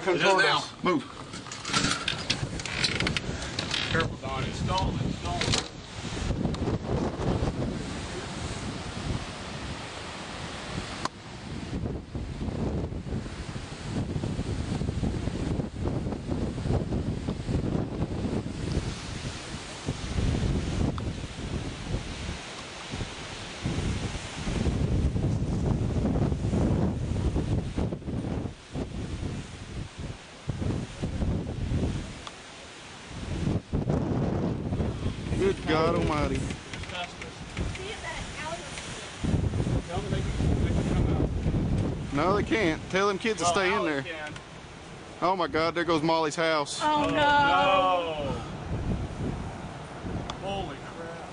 trying to come toward us. Move. Careful, Don. It's stalling. It's stalling. Good God Almighty. No, they can't. Tell them kids to stay in there. Oh my God, there goes Molly's house. Oh no! No. Holy crap.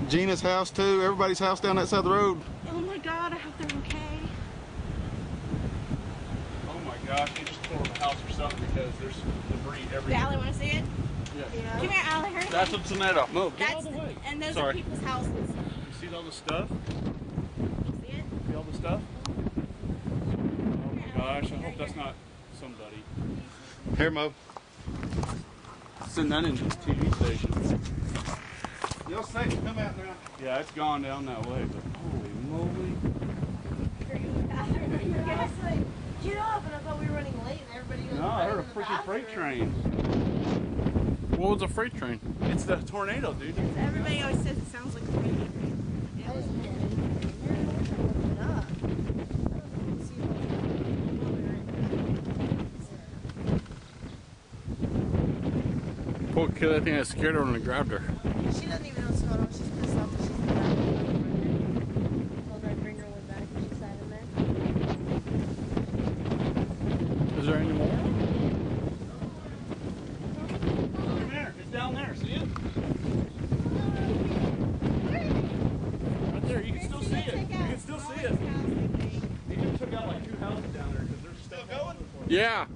Gina's house too. Everybody's house down that side of the road. Oh my God, I hope they're okay. Oh my gosh, they just tore the house or something because there's debris everywhere. Allie, want to see it? Yes. Yeah. Come here, Allie. Hurry. That's what's in that up. Move. Get out That's of the way. and those Sorry. are people's houses. You see all the stuff? You see it? See all the stuff? Oh my gosh, I hope that's not somebody. Here, Mo. Send that into the TV station. Y'all safe to come out now. Yeah, it's gone down that way, but holy moly. Get up, and I thought we were running late, and everybody was No, I heard a freaking freight train. What was a freight train? It's the tornado, dude. Everybody always says it sounds like a radio. It was Poor kid, I think I scared her when I grabbed her. She doesn't even know what's going on. She's pissed off that she's in the back. Told her I'd bring her one back, and she sat in there. Is there any more? Come here. It's down there. See it? Right there. You can still see it. You can still see it. He just took out like 2 houses down there because they're still going? Yeah.